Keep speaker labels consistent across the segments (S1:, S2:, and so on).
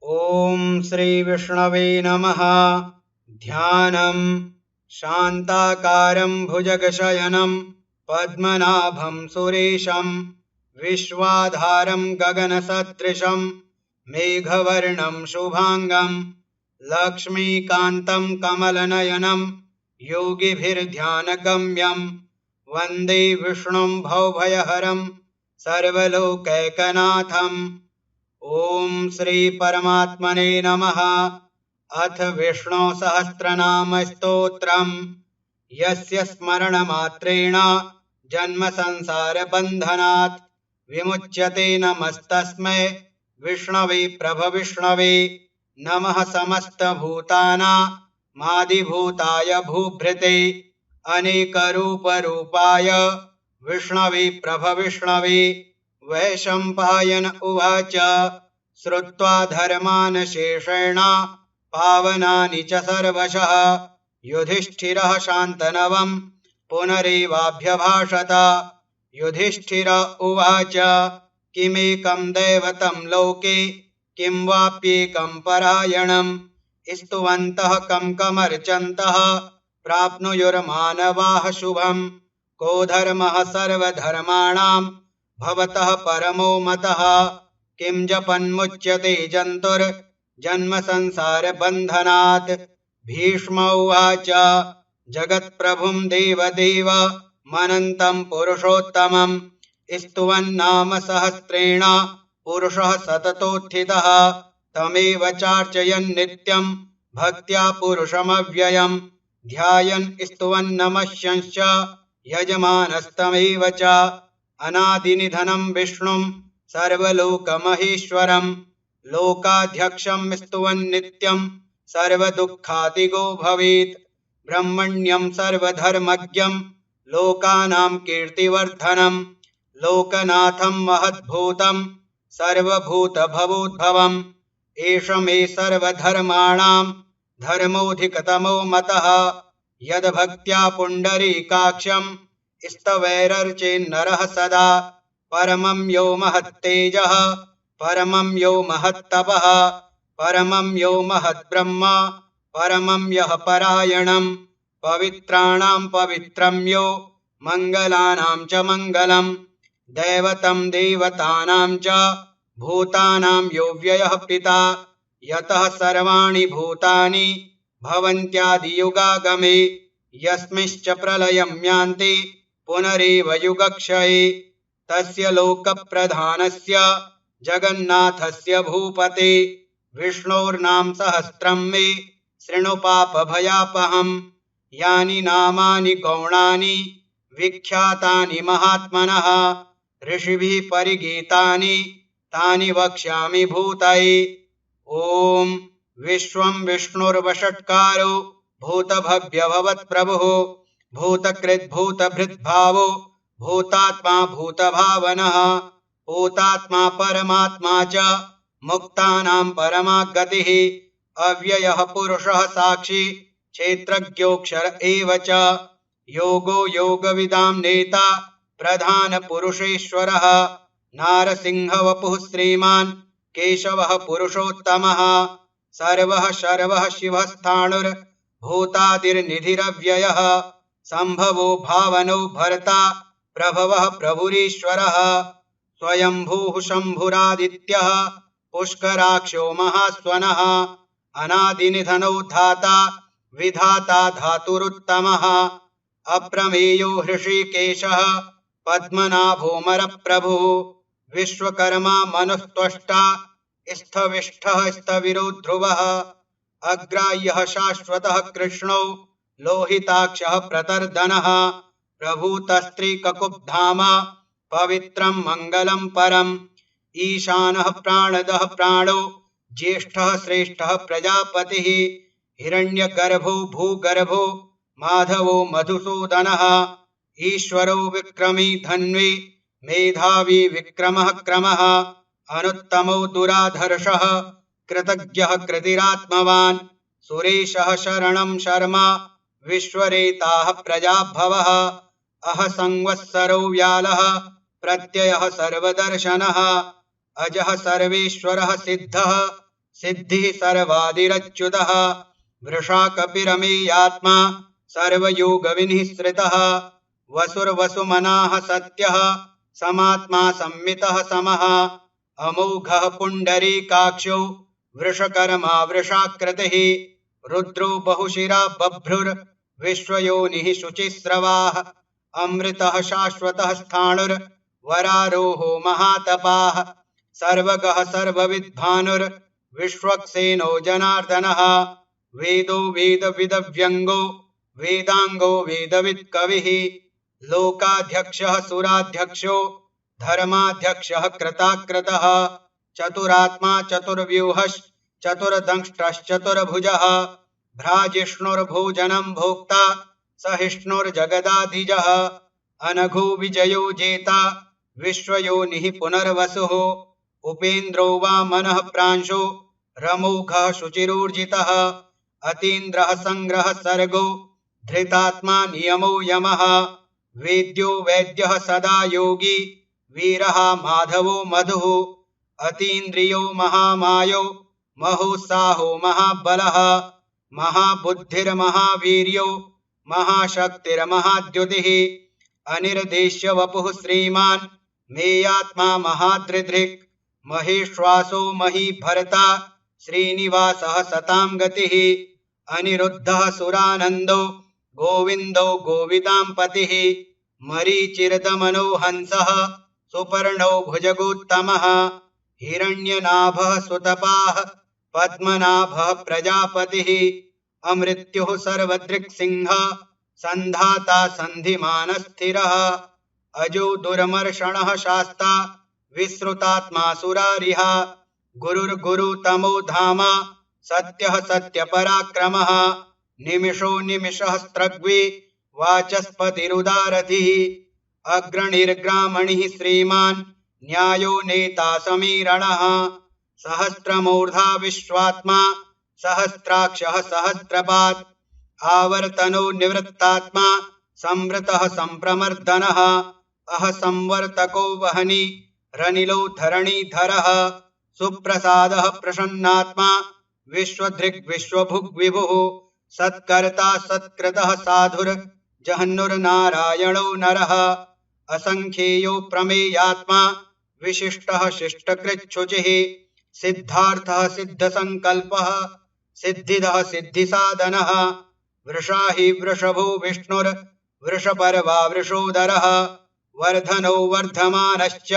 S1: ॐ श्री विष्णवे नमः। ध्यानम् शान्ताकारं भुजगशयनं पद्मनाभं सुरेशं विश्वाधारं गगनसदृशं मेघवर्णं शुभांगं लक्ष्मीकान्तं कमलनयनं योगिभिर्ध्यानगम्यं वन्दे विष्णुं भवभयहरं सर्वलोकैकनाथम्। ॐ श्री परमात्मने नमः। अथ विष्णु सहस्रनाम स्तोत्रम्। यस्य स्मरणमात्रेण जन्म संसार बन्धनात् विमुच्यते। नमस्तस्मै विष्णवे प्रभविष्णवे। नमः समस्तभूतानामादिभूताय भूभृते अनेकरूपरूपाय विष्णवे प्रभविष्णवे। वैशम्पायन उवाच श्रुत्वा धर्मान् शेषेण पावनानि च सर्वशः युधिष्ठिरः शान्तनवम् पुनरेवाभ्यभाषत। युधिष्ठिर उवाच किमेकं दैवतं लोके किं वाप्येकं परायणम् स्तुवन्तः कं कमर्चन्तः प्राप्नुयुर्मानवाः शुभम्। को धर्मः सर्वधर्माणां भवतः परमो मतः किं जपन्मुच्यते जन्तुर्जन्म संसार बन्धनात्। भीष्म उवाच जगत्प्रभुं देवदेव मनन्तं पुरुषोत्तमं स्तुवन्नाम सहस्रेण पुरुषः सततोत्थितः तमेव चार्चयन् नित्यं भक्त्या पुरुषमव्ययम् ध्यायन् स्तुवन्नमस्यंश्च यजमानस्तमेव च। अनादिनिधनं विष्णुं सर्वलोकमहेश्वरं लोकाध्यक्षं स्तुवन्नित्यं सर्वदुःखातिगो भवेत्। ब्रह्मण्यं सर्वधर्मज्ञं लोकानां कीर्तिवर्धनं लोकनाथं महद्भूतं सर्वभूतभवोद्भवम्। एष मे सर्वधर्माणां धर्मोऽधिकतमो मतः यद्भक्त्या पुण्डरीकाक्षं स्तवैरर्चेन्नरः सदा। परमं यो महत्तेजः परमं यो महत्तपः परमं यो महद्ब्रह्म परमं यः परायणं पवित्राणां पवित्रं यो मङ्गलानां च मङ्गलम् दैवतं देवतानां च भूतानां यो व्ययः पिता यतः सर्वाणि भूतानि भवन्त्यादियुगागमे यस्मिंश्च प्रलयं यान्ति पुनरेव युगक्षये। तस्य लोकप्रधानस्य जगन्नाथस्य भूपते विष्णोर्नाम सहस्रं मे शृणु पापभयापहम्। यानि नामानि गौणानि विख्यातानि महात्मनः ऋषिभिः परिगीतानि तानि वक्ष्यामि भूतये। ॐ विश्वं विष्णुर्वषट्कारो भूतभव्यभवत्प्रभुः भूतकृद्भूतभृद्भावो भूतात्मा भूतभावनः भूतात्मा परमात्मा च मुक्तानां परमा गतिः अव्ययः पुरुषः साक्षी क्षेत्रज्ञोऽक्षर एव च। योगो योगविदां नेता प्रधानपुरुषेश्वरः नारसिंहवपुः श्रीमान् केशवः पुरुषोत्तमः सर्वः शर्वः शिवस्थाणुर्भूतादिर्निधिरव्ययः सम्भवो भावनो भर्ता प्रभवः प्रभुरीश्वरः स्वयंभूः शम्भुरादित्यः पुष्कराक्षो महास्वनः अनादिनिधनो धाता विधाता धातुरुत्तमः अप्रमेयो हृषीकेशः पद्मनाभोऽमरप्रभुः विश्वकर्मा मनुस्त्वष्टा स्थविष्ठः स्थविरो ध्रुवः अग्राह्यः शाश्वतः कृष्णो लोहिताक्षः प्रतर्दनः प्रभूतस्त्रीककुब्धाम पवित्रं मङ्गलं परम् ईशानः प्राणदः प्राणो ज्येष्ठः श्रेष्ठः प्रजापतिः हिरण्यगर्भो भूगर्भो माधवो मधुसूदनः ईश्वरो विक्रमी धन्वी मेधावी विक्रमः क्रमः अनुत्तमो दुराधर्षः कृतज्ञः कृतिरात्मवान् सुरेशः शरणं शर्मा विश्वरेताः प्रजाभवः अह संवत्सरो व्यालः प्रत्ययः सर्वदर्शनः अजः सर्वेश्वरः सिद्धः सिद्धिः सर्वादिरच्युतः वृषा कपिरमेयात्मा सर्वयोगविनिःसृतः वसुर्वसुमनाः सत्यः समात्मा संमितः समः अमोघः पुण्डरीकाक्षो वृषकर्मा वृषाकृतिः रुद्रो बहुशिरा बभ्रुर्विश्वयोनिः शुचिस्रवाः अमृतः शाश्वतः स्थाणुर्वरारोहो महातपाः सर्वगः सर्वविद्भानुर्विश्वक्सेनो जनार्दनः वेदो वेदविदव्यङ्गो वेदाङ्गो वेदवित्कविः लोकाध्यक्षः सुराध्यक्षो धर्माध्यक्षः कृताकृतः चतुरात्मा चतुर्व्यूहश्चतुर्दंष्ट्रश्चतुर्भुजः भ्राजिष्णुर्भोजनं भोक्ता सहिष्णुर्जगदाधिजः अनघो विजयो जेता विश्वयोनिः पुनर्वसुः उपेन्द्रो वामनः प्रांशो रमोघः शुचिरूर्जितः अतीन्द्रः संग्रहः सर्गो धृतात्मा नियमो यमः वेद्यो वैद्यः सदा योगी वीरः माधवो मधुः अतीन्द्रियो महामायो महोत्साहो महाबलः महाबुद्धिर्महावीर्यो महाशक्तिर्महाद्युतिः अनिर्देश्य वपुः श्रीमान् मेयात्मा महादृधृक् महेश्वासो महीभर्ता श्रीनिवासः सतां गतिः अनिरुद्धः सुरानन्दो गोविन्दो गोविदां पतिः मरीचिर्दमनो हंसः सुपर्णो भुजगोत्तमः हिरण्यनाभः सुतपाः पद्मनाभः प्रजापतिः अमृत्युः सर्वदृक्सिंहः सन्धाता सन्धिमानस्थिरः अजो दुर्मर्षणः शास्ता विश्रुतात्मा सुरारिः गुरुर्गुरुतमो धाम सत्यः सत्यपराक्रमः निमिषो निमिषः स्त्रग्वी वाचस्पतिरुदारथिः अग्रणिर्ग्रामणिः श्रीमान् न्यायो नेता समीरणः सहस्रमूर्धा विश्वात्मा सहस्राक्षः सहस्रपात् आवर्तनो निवृत्तात्मा संवृतः संप्रमर्दनः अह संवर्तको वहनी रनिलो धरणीधरः सुप्रसादः प्रसन्नात्मा विश्वधृग्विश्वभुग्विभुः सत्कर्ता सत्कृतः साधुर् जहन्नुर्नारायणो नरः असंख्येयो प्रमेयात्मा विशिष्टः शिष्टकृच्छुचिः सिद्धार्थः सिद्धसंकल्पः सिद्धिदः सिद्धिसाधनः वृषा हि वृषभो विष्णुर्वृषपर्वा वृषोदरः वर्धनो वर्धमानश्च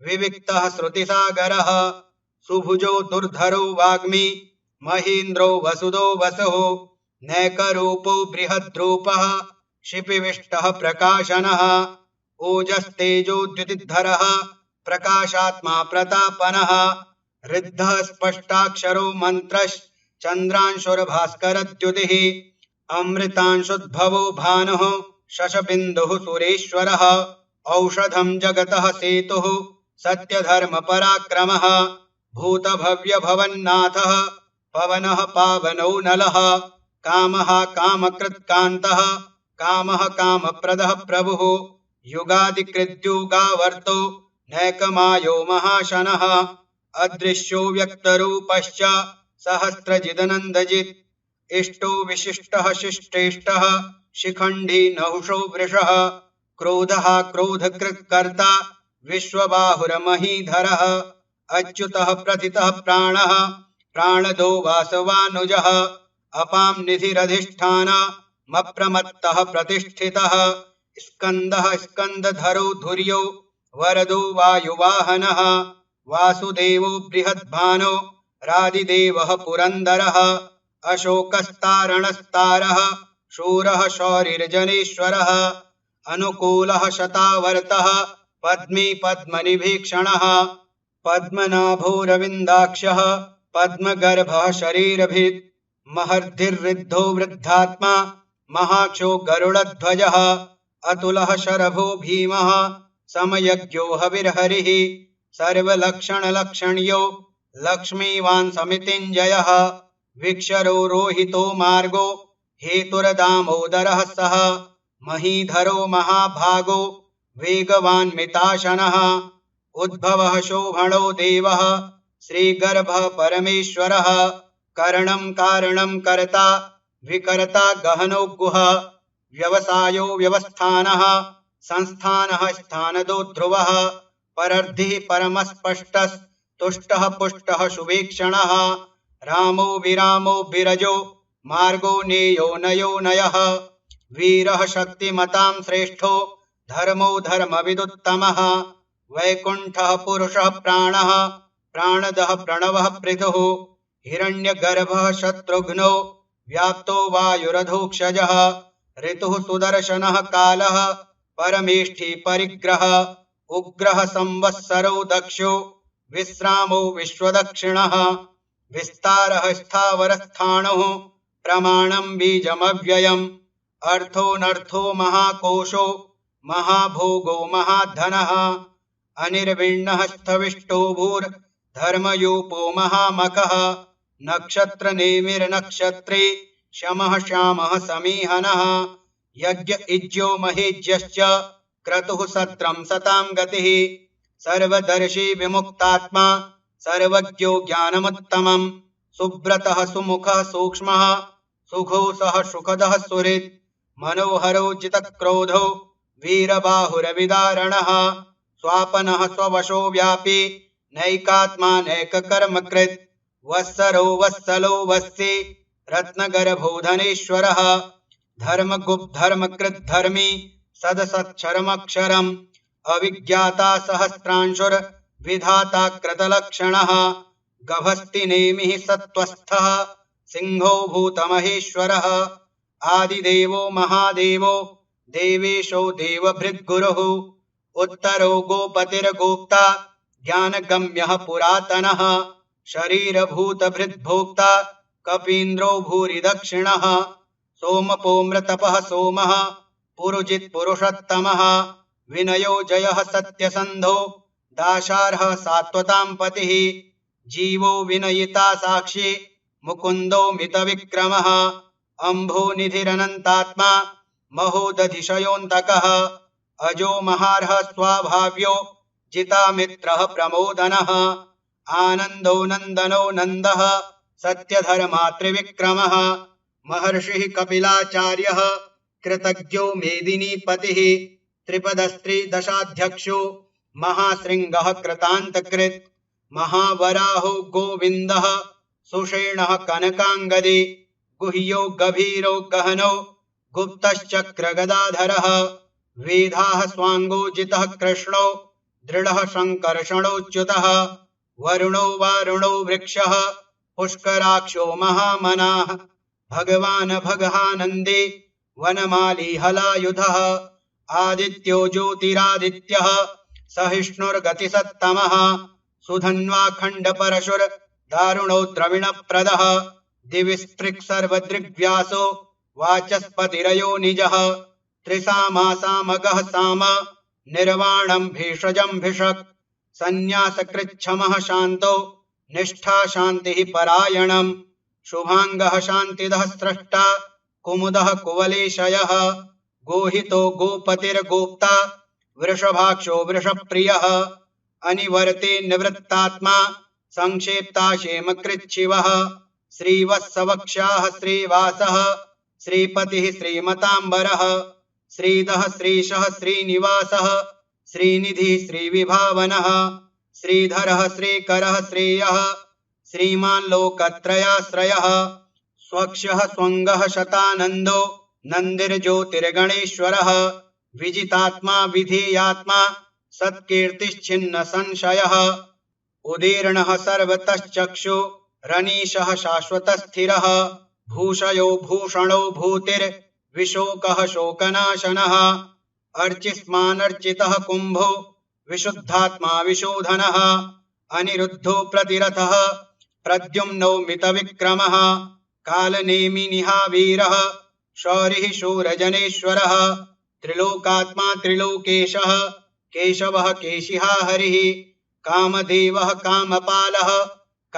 S1: विविक्तः श्रुतिसागरः सुभुजो दुर्धरो वाग्मी महीन्द्रो वसुदो वसुः नैकरूपो बृहद्रूपः क्षिपिविष्टः प्रकाशनः ओजस्तेजोद्युतिधरः प्रकाशात्मा प्रतापनः ऋद्धः स्पष्टाक्षरो मन्त्रश्चन्द्रांशुर्भास्करद्युतिः अमृतांशुद्भवो भानुः शशबिन्दुः सुरेश्वरः औषधं जगतः सेतुः सत्यधर्मपराक्रमः भूतभव्यभवन्नाथः पवनः पावनो नलः कामः कामकृत्कान्तः कामः कामप्रदः प्रभुः युगादिकृद्युगावर्तो नैकमायो महाशनः अदृश्यो व्यक्तरूपश्च सहस्रजिदनन्दजित् इष्टो विशिष्टः शिष्टेष्टः शिखण्डी नहुषो वृषः क्रोधः क्रोधकृत्कर्ता विश्वबाहुरमहीधरः अच्युतः प्रथितः प्राणः प्राणदो वासवानुजः अपां निधिरधिष्ठानमप्रमत्तः प्रतिष्ठितः स्कन्दः स्कन्दधरो धुर्यो वरदो वायुवाहनः वासुदेवो बृहद्भानो रादिदेवः पुरन्दरः अशोकस्तारणस्तारः शूरः शौरिर्जनेश्वरः अनुकूलः शतावर्तः पद्मी पद्मनिभीक्षणः पद्मनाभोरविन्दाक्षः पद्मगर्भः शरीरभित् महर्धिर्ऋद्धो वृद्धात्मा महाक्षो गरुडध्वजः अतुलः शरभो भीमः समयज्ञो हविर्हरिः सर्वलक्षणलक्षण्यो लक्ष्मीवान् समितिञ्जयः विक्षरो रोहितो मार्गो हेतुर्दामोदरः सः महीधरो महाभागो वेगवान् मिताशनः उद्भवः शोभणो देवः श्रीगर्भः परमेश्वरः करणं कारणं कर्ता विकर्ता गहनो गुहा व्यवसायो व्यवस्थानः संस्थानः स्थानदो ध्रुवः परर्धिः परमस्पष्टः तुष्टः पुष्टः शुभेक्षणः रामो विरामो विरजो मार्गो नेयो नयो नयः वीरः शक्तिमतां श्रेष्ठो धर्मो धर्मविदुत्तमः वैकुण्ठः पुरुषः प्राणः प्राणदः प्रणवः पृथुः हिरण्यगर्भः शत्रुघ्नो व्याप्तो वायुरधोक्षजः ऋतुः सुदर्शनः कालः परमेष्ठी परिग्रहः उग्रः संवत्सरो दक्षो विश्रामो विश्वदक्षिणः विस्तारः स्थावरस्थाणुः प्रमाणं बीजमव्ययम् अर्थोऽनर्थो महाकोशो महाभोगो महाधनः अनिर्विण्णः स्थविष्टो भूर्धर्मयूपो महामखः नक्षत्रनेमिर्नक्षत्रे शमः श्यामः समीहनः यज्ञ इज्यो महेज्यश्च क्रतुः सत्रं सतां गतिः सर्वदर्शी विमुक्तात्मा सर्वज्ञो ज्ञानमुत्तमम् सुब्रतः सुमुखः सूक्ष्मः सुघोषः सुखदः सुहृत् मनोहरो जितक्रोधो वीरबाहुरविदारणः स्वापनः स्ववशो व्यापी नैकात्मा नैककर्मकृत् वत्सरो वत्सलो वत्सी रत्नगर्भो धनेश्वरः धर्मगुप्धर्मकृद्धर्मी सदसत्क्षरमक्षरम् अविज्ञाता सहस्रांशुर्विधाता कृतलक्षणः गभस्तिनेमिः सत्त्वस्थः सिंहो भूतमहेश्वरः आदिदेवो महादेवो देवेशो देवभृद्गुरुः उत्तरो गोपतिर्गोप्ता ज्ञानगम्यः पुरातनः शरीरभूतभृद्भोक्ता कपीन्द्रो भूरि दक्षिणः सोमपोमृतपः सोमः पुरुजित् पुरुषोत्तमः विनयो जयः सत्यसन्धो दाशार्हः सात्वतां पतिः जीवो विनयिता साक्षी मुकुन्दो मितविक्रमः अम्भोनिधिरनन्तात्मा महोदधिशयोऽन्तकः अजो महार्हः स्वाभाव्यो जितामित्रः प्रमोदनः आनन्दो नन्दनो नन्दः सत्यधर्मा त्रिविक्रमः महर्षिः कपिलाचार्यः कृतज्ञो मेदिनीपतिः त्रिपदस्त्रिदशाध्यक्षो महाशृङ्गः कृतान्तकृत् महावराहो गोविन्दः सुषेणः कनकाङ्गदी गुह्यो गभीरो गहनो गुप्तश्चक्रगदाधरः वेधाः स्वाङ्गोजितः कृष्णो दृढः शङ्कर्षणोच्युतः वरुणो वारुणो वृक्षः पुष्कराक्षो महामनाः भगवान् भगहानन्दे वनमाली हलायुधः आदित्यो ज्योतिरादित्यः सहिष्णुर्गतिसत्तमः सुधन्वाखण्डपरशुर्दारुणो द्रविणप्रदः दिविस्पृक्सर्वदृग्व्यासो वाचस्पतिरयो निजः त्रिसामासामगः साम निर्वाणं भेषजं भिषक् सन्न्यासकृच्छमः शान्तो निष्ठा शान्तिः परायणम् शुभाङ्गः शान्तिदः स्रष्टा कुमुदः कुवलेशयः गोहितो गोपतिर्गोप्ता वृषभाक्षो वृषप्रियः अनिवर्ते निवृत्तात्मा संक्षेप्ताशेमकृच्छिवः श्रीवत्सवक्षाः श्रीवासः श्रीपतिः श्रीमताम्बरः श्रीधः श्रीशः श्रीनिवासः श्रीनिधिः श्रीविभावनः श्रीधरः श्रीकरः श्रेयः श्रीमान् लोकत्रयाश्रयः स्वक्षः स्वङ्गः शतानन्दो नन्दिर्ज्योतिर्गणेश्वरः विजितात्मा विधेयात्मा सत्कीर्तिश्छिन्न संशयः उदीर्णः सर्वतश्चक्षु रनीशः शाश्वतस्थिरः भूषयो भूषणो भूतिर्विशोकः शोकनाशनः अर्चिस्मानर्चितः कुम्भो विशुद्धात्मा विशोधनः अनिरुद्धो प्रतिरथः प्रद्युम्नो मितविक्रमः कालनेमिनिहावीरः शौरिः शूरजनेश्वरः त्रिलोकात्मा त्रिलोकेशः केशवः केशिहा हरिः कामदेवः कामपालः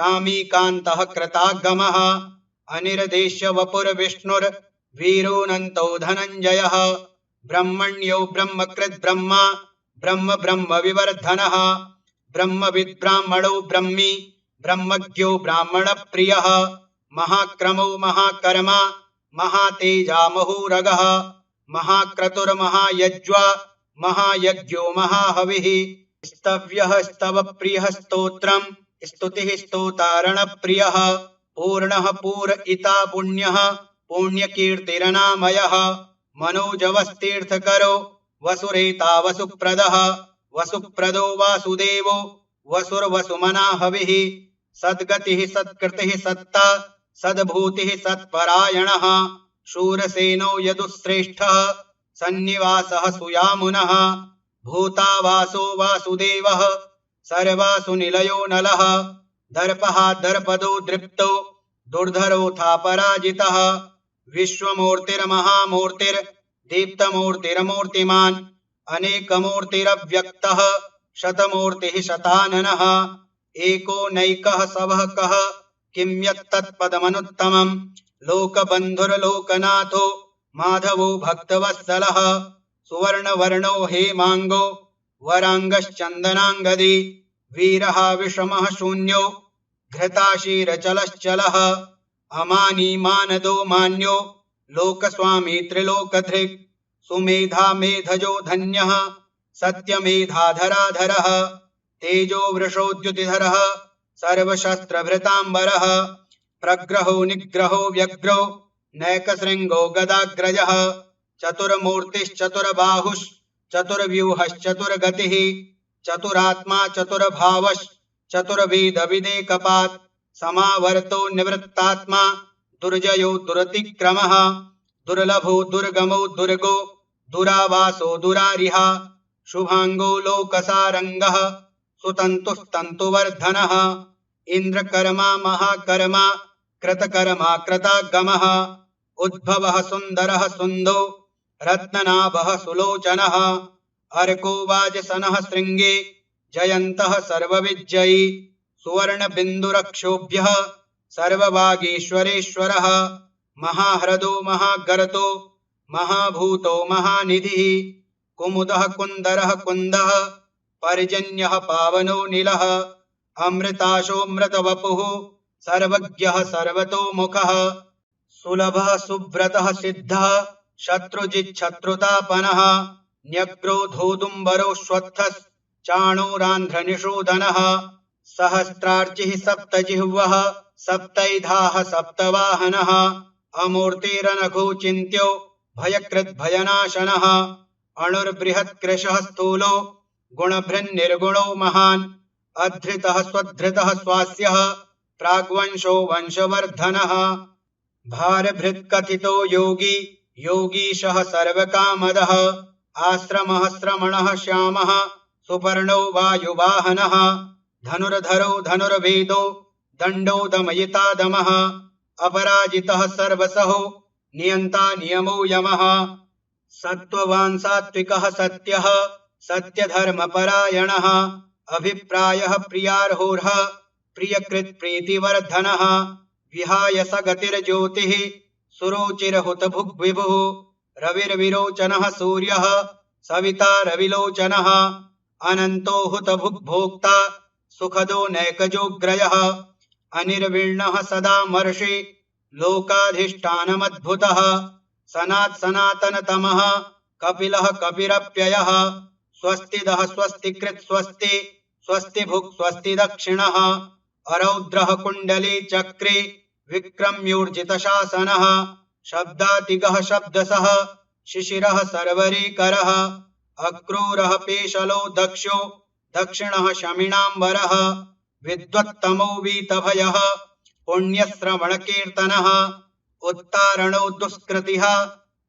S1: कामीकान्तः कृतागमः अनिर्देश्य वपुर्विष्णुर्वीरोऽनन्तो धनञ्जयः ब्रह्मण्यो ब्रह्मकृद्ब्रह्मा ब्रह्म ब्रह्म विवर्धनः ब्रह्मविद्ब्राह्मणो ब्रह्मी ब्रह्मज्ञो ब्राह्मणप्रियः महाक्रमो महाकर्मा महातेजा महोरगः महाक्रतुर्महायज्वा महायज्ञो महाहविः स्तव्यः स्तवप्रियः स्तोत्रम् स्तुतिः स्तोतारणप्रियः पूर्णः पूरयिता पुण्यः पुण्यकीर्तिरनामयः मनोजवस्तीर्थकरो वसुरेता वसुप्रदः वसुप्रदो वासुदेवो वसुर्वसुमना हविः सद्गतिः सत्कृतिः सत्ता सद्भूतिः सत्परायणः शूरसेनो यदुश्रेष्ठः सन्निवासः सुयामुनः भूतावासो वासुदेवः सर्वासु निलयो नलः दर्पः दर्पदो दृप्तो दुर्धरोऽथा पराजितः विश्वमूर्तिर्महामूर्तिर्दीप्तमूर्तिरमूर्तिमान् अनेकमूर्तिरव्यक्तः शतमूर्तिः शताननः एको नैकः सवः कः किं यत्तत्पदमनुत्तमम् लोकबन्धुर्लोकनाथो माधवो भक्तवत्सलः सुवर्णवर्णो हेमाङ्गो वराङ्गश्चन्दनाङ्गदी वीरः विषमः शून्यो घृताशीरचलश्चलः अमानी मानदो मान्यो लोकस्वामी त्रिलोकधृक् सुमेधा मेधजो धन्यः सत्यमेधाधराधरः तेजो वृषोद्युतिधरः सर्वशस्त्रभृताम्बरः प्रग्रहो निग्रहो व्यग्रो नैकशृङ्गो गदाग्रजः चतुर्मूर्तिश्चतुर्बाहुश्चतुर्व्यूहश्चतुर्गतिः चतुरात्मा चतुर्भावश्चतुर्वेदविदेकपात् समावर्तो निवृत्तात्मा दुर्जयो दुरतिक्रमः दुर्लभो दुर्गमो दुर्गो दुरावासो दुरारिहा शुभांगो लोकसारंगः सुतन्तुस्तन्तुवर्धनः इंद्रकर्मा महाकर्मा कृतकर्मा कृतागमः उद्भवः सुन्दरः सुन्दो रत्ननाभः सुलोचनः अर्को वाजसनः शृंगे जयन्तः सर्वविजयी सुवर्णबिन्दुरक्षोभ्यः सर्ववागीश्वरेश्वरः महाह्रदो महागर्तो महाभूतो महानिधिः कुमुदः कुन्दरः कुन्दः पर्जन्यः पावनो नीलः अमृताशोऽमृतवपुः सर्वज्ञः सर्वतोमुखः सुलभः सुव्रतः सिद्धः शत्रुजिच्छत्रुतापनः न्यग्रोधोदुम्बरोऽश्वत्थश्चाणूरान्ध्रनिषूदनः सहस्रार्चिः सप्तजिह्वः सप्तैधाः सप्तवाहनः अमूर्तिरनघो चिन्त्यो भयकृद्भयनाशनः अणुर्बृहत्कृशः स्थूलो गुणभृन्निर्गुणो महान् अधृतः स्वधृतः स्वास्यः प्राग्वंशो वंशवर्धनः भारभृत्कथितो योगी योगीशः सर्वकामदः आश्रमः श्रमणः श्यामः सुपर्णो वायुवाहनः धनुर्धरो धनुर्वेदो दण्डो दमयितादमः अपराजितः सर्वसहो नियन्ता नियमो यमः सत्त्ववान् सात्विकः सत्यः सत्यधर्मपरायणः अभिप्रायः प्रियार्होर्ह प्रियकृत्प्रीतिवर्धनः विहाय सगतिर्ज्योतिः सुरुचिरहुतभुग्विभुः रविर्विरोचनः सूर्यः सविता रविलोचनः अनन्तो हुतभुग्भोक्ता सुखदो नैकजोग्रयः अनिर्विण्णः सदा मर्षि लोकाधिष्ठानमद्भुतः सनातनतमः कपिलः कपिरप्ययः स्वस्तिदः स्वस्तिकृत् स्वस्ति स्वस्तिभुक् स्वस्ति दक्षिणः अरौद्रः कुण्डली चक्रे विक्रम्योर्जितशासनः शब्दातिगः शब्दसः शिशिरः सर्वरीकरः अक्रूरः पेशलो दक्षो दक्षिणः शमिनाम्बरः विद्वत्तमो वीतभयः पुण्यश्रवणकीर्तनः उत्तारणो दुष्कृतिः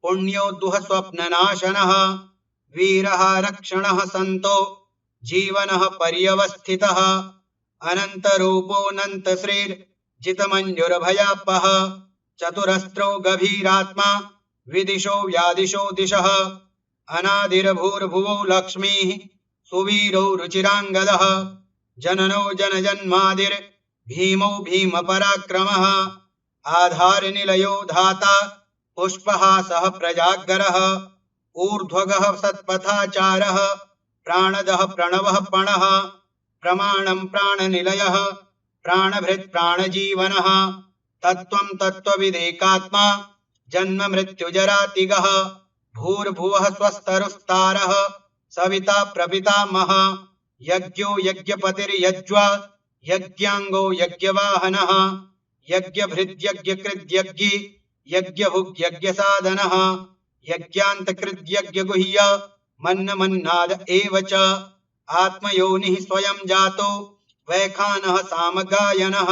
S1: पुण्यो दुःस्वप्ननाशनः वीरः रक्षणः सन्तो जीवनः पर्यवस्थितः अनन्तरूपोऽनन्तश्रीर्जितमञ्जुर्भयापः चतुरस्रो गभीरात्मा विदिशो व्यादिशो दिशः अनादिर्भूर्भुवो लक्ष्मीः सुवीरो रुचिराङ्गदः जननो जनजन्मादिर्भीमो भीमपराक्रमः आधारनिलयो धाता पुष्पहासः प्रजागरः ऊर्ध्वगः सत्पथाचारः प्राणदः प्रणवः पणः प्रमाणं प्राणनिलयः प्राणभृत् प्राणजीवनः तत्त्वं तत्त्वविदेकात्मा जन्म मृत्युजरातिगः भूर्भुवः स्वस्तरुस्तारः सविता प्रपितामह यज्ञो यज्ञपतिर्यज्वा यज्ञांगो यज्ञवाहनः यज्ञभृद्यज्ञकृद्यज्ञी यज्ञभुग्यज्ञसाधनः यज्ञान्तकृद्यज्ञगुह्य मन्नमन्नाद एव च आत्मयोनिः स्वयं जातो वैखानः सामगायनः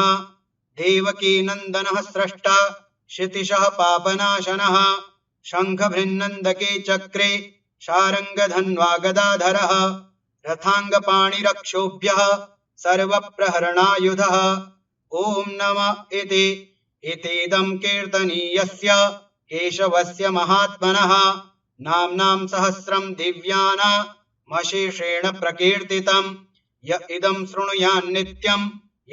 S1: देवकी नन्दनः स्रष्टा क्षितिशः पापनाशनः शङ्खभृन्नन्दके चक्रे शारङ्गधन्वा गदाधरः रथाङ्गपाणिरक्षोभ्यः सर्वप्रहरणायुधः ॐ नमः इतीदं कीर्तनीयस्य केशवस्य महात्मनः नाम्नां सहस्रं दिव्यानामशेषेण प्रकीर्तितं य इदं शृणुयान्नित्यं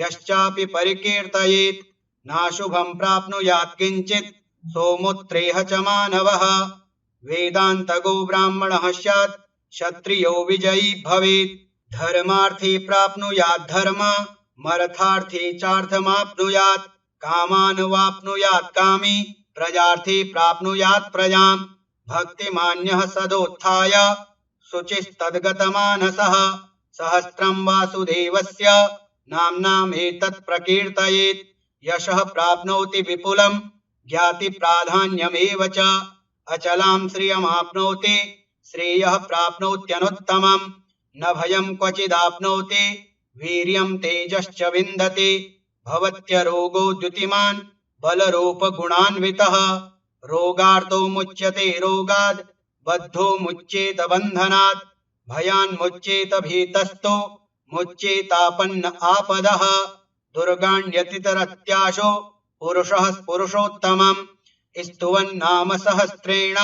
S1: यश्चापि परिकीर्तयेत् नाशुभं प्राप्नुयात् किञ्चित् सोमुत्रेह च मानवः वेदान्तगो ब्राह्मणः स्यात् क्षत्रियो विजयी भवेत् धर्मार्थी प्राप्नुयात् धर्ममर्थार्थी चार्थमाप्नुयात् कामान् वाप्नुयात् कामी प्रजार्थी प्राप्नुयात् प्रजां भक्तिमान्यः सदोत्थाय शुचिस्तद्गतमानसः सहस्रं वासुदेवस्य नाम्नामेतत् प्रकीर्तयेत् यशः प्राप्नोति विपुलं ज्ञातिप्राधान्यमेव च अचलां श्रियमाप्नोति श्रेयः प्राप्नोत्यनुत्तमं न भयं क्वचिदाप्नोति वीर्यं तेजश्च विन्दति भवत्यरोगो द्युतिमान् बलरूपगुणान्वितः रोगार्तो मुच्यते रोगाद् बद्धो मुच्येत बन्धनात् भयान्मुच्येत भीतस्तो मुच्येतापन्न आपदः दुर्गाण्यतितरत्याशो पुरुषः पुरुषोत्तमम् स्तुवन्नाम सहस्रेण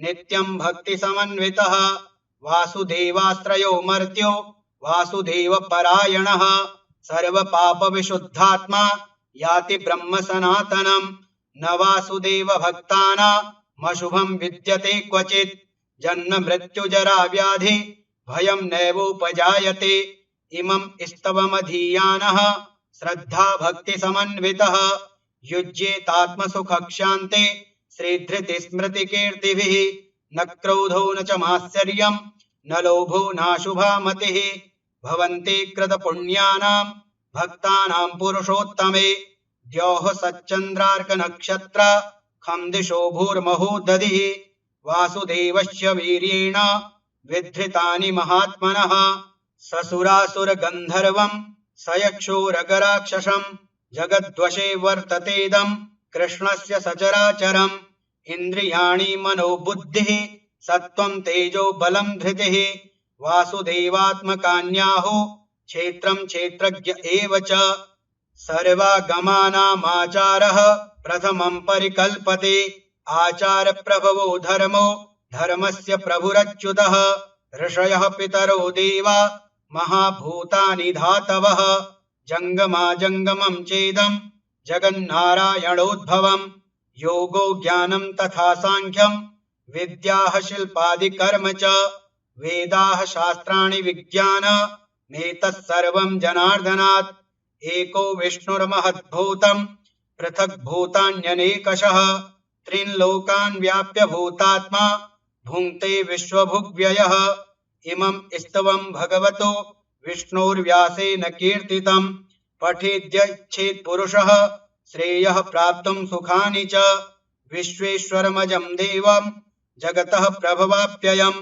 S1: नित्यं भक्तिसमन्वितः वासुदेवाश्रयो मर्त्यो वासुदेवपरायणः सर्वपापविशुद्धात्मा याति ब्रह्म सनातनम् न वासुदेवभक्तानामशुभं विद्यते क्वचित् जन्म मृत्युजरा व्याधि भयं नैवोपजायते इमं स्तवमधीयानः श्रद्धा भक्तिसमन्वितः युज्येतात्मसुखक्षान्ते श्रीधृतिस्मृतिकीर्तिभिः न क्रोधो न च मात्सर्यं न लोभो नाशुभा मतिः भवन्ति कृतपुण्यानां भक्तानां पुरुषोत्तमे द्यौः सच्चन्द्रार्कनक्षत्र खं दिशो भूर्महो दधिः वासुदेवस्य वीर्येण विधृतानि महात्मनः ससुरासुरगन्धर्वं सयक्षोरगराक्षसं जगद्वशे वर्ततेदं कृष्णस्य सचराचरम् इन्द्रियाणि मनोबुद्धिः सत्त्वं तेजो बलं धृतिः वासुदेवात्मकान्याहो क्षेत्रं क्षेत्रज्ञ एव च सर्वागमानामाचारः प्रथमं परिकल्पते आचारप्रभवो धर्मो धर्मस्य प्रभुरच्युतः ऋषयः पितरो देवा महाभूतानि धातवः जङ्गमाजङ्गमं चेदं जगन्नारायणोद्भवं योगो ज्ञानं तथा सांख्यं विद्याः शिल्पादिकर्म च वेदाः शास्त्राणि विज्ञानमेतत् सर्वं जनार्दनात् एको विष्णुर्महद्भूतं पृथक् भूतान्यनेकशः त्रीन् लोकान् व्याप्य भूतात्मा भुङ्क्ते विश्वभुग्व्ययः इमं स्तवं भगवतो विष्णोर्व्यासेन कीर्तितं पठेद्यच्छेत् पुरुषः श्रेयः प्राप्तुं सुखानि च विश्वेश्वरमजं देवं जगतः प्रभवाप्ययं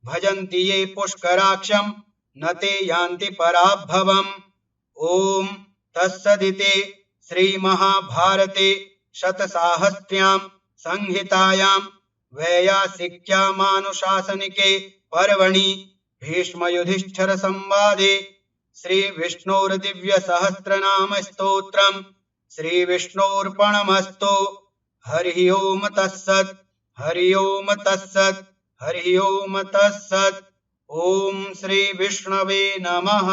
S1: भजन्ति ये पुष्कराक्षं न ते यान्ति पराभवम् ॐ तत्सदिति श्रीमहाभारते शतसाहस्र्यां संहितायां वैयासिक्यामानुशासनिके पर्वणि भीष्मयुधिष्ठिर संवादे श्रीविष्णोर्दिव्यसहस्रनाम स्तोत्रम् श्रीविष्णोर्पणमस्तु। हरि ओम तत्सत्। हरि ओम तत्सत्। हरि ओम तत्सत्। ओम श्री विष्णवे नमः।